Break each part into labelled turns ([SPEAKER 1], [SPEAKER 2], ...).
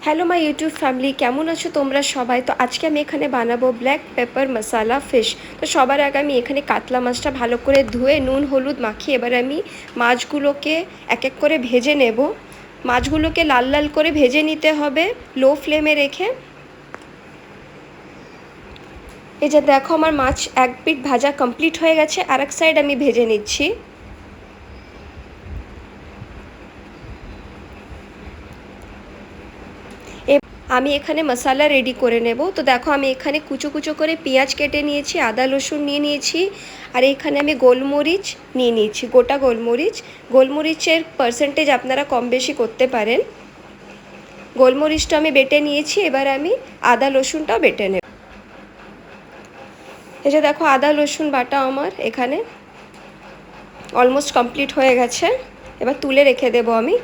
[SPEAKER 1] Hello my YouTube family, কেমন আছো তোমরা সবাই? তো আজকে আমি এখানে বানাবো ব্ল্যাক পেপার মশালা ফিশ। তো সবার আগে আমি এখানে কাতলা মাছটা ভালো করে ধুয়ে নুন হলুদ মাখিয়ে এবার আমি মাছগুলোকে এক এক করে ভেজে নেব। মাছগুলোকে লাল লাল করে ভেজে নিতে হবে লো ফ্লেমে রেখে। এই যে দেখো, আমার মাছ এক পিঠ ভাজা কমপ্লিট হয়ে গেছে, আর এক সাইড আমি ভেজে নিচ্ছি। আমি এখানে মশলা রেডি করে নেব। তো দেখো, আমি এখানে কুচো কুচো করে পেঁয়াজ কেটে নিয়েছি, আদা রসুন নিয়ে নিয়েছি, আর এখানে আমি গোলমরিচ নিয়ে নিয়েছি, গোটা গোলমরিচ। গোলমরিচের পার্সেন্টেজ আপনারা কম বেশি করতে পারেন। গোলমরিচটা আমি বেটে নিয়েছি, এবার আমি আদা রসুনটাও বেটে নেব। এই যে দেখো, আদা রসুন বাটা আমার এখানে অলমোস্ট কমপ্লিট হয়ে গেছে। এবার তুলে রেখে দেব আমি।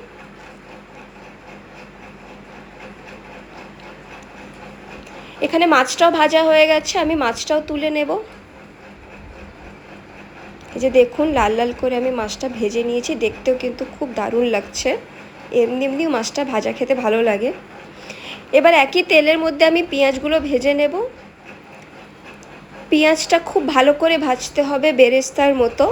[SPEAKER 1] এখানে মাছটাও ভাজা হয়ে গেছে, আমি মাছটাও তুলে নেব। এই যে দেখুন, লাল লাল করে আমি মাছটা ভেজে নিয়েছি, দেখতেও কিন্তু খুব দারুণ লাগছে। এমনি এমনিও মাছটা ভাজা খেতে ভালো লাগে। এবার একই তেলের মধ্যে আমি পেঁয়াজগুলো ভেজে নেব। পেঁয়াজটা খুব ভালো করে ভাজতে হবে, বেরেস্তার মতো।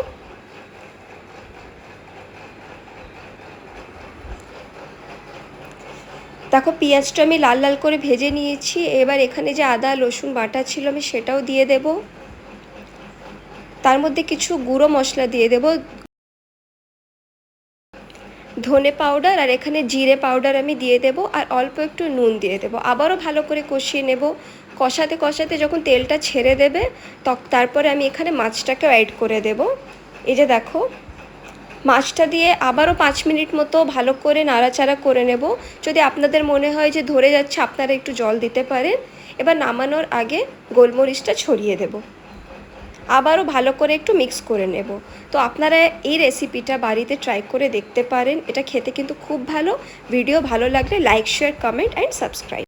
[SPEAKER 1] দেখো, পেঁয়াজটা আমি লাল লাল করে ভেজে নিয়েছি। এবার এখানে যে আদা রসুন বাটা ছিল আমি সেটাও দিয়ে দেব। তার মধ্যে কিছু গুঁড়ো মশলা দিয়ে দেব, ধনে পাউডার আর এখানে জিরে পাউডার আমি দিয়ে দেব, আর অল্প একটু নুন দিয়ে দেব। আবারও ভালো করে কষিয়ে নেব। কষাতে কষাতে যখন তেলটা ছেড়ে দেবে তারপরে আমি এখানে মাছটাকেও অ্যাড করে দেব। এই যে দেখো, মাছটা দিয়ে আবারও 5 মিনিট মতো ভালো করে নাড়াচাড়া করে নেব। যদি আপনাদের মনে হয় যে ধরে যাচ্ছে, আপনারা একটু জল দিতে পারেন। এবার নামানোর আগে গোলমরিচটা ছড়িয়ে দেব। আবারও ভালো করে একটু মিক্স করে নেব। তো আপনারা এই রেসিপিটা বাড়িতে ট্রাই করে দেখতে পারেন, এটা খেতে কিন্তু খুব ভালো। ভিডিও ভালো লাগলে like share comment and subscribe.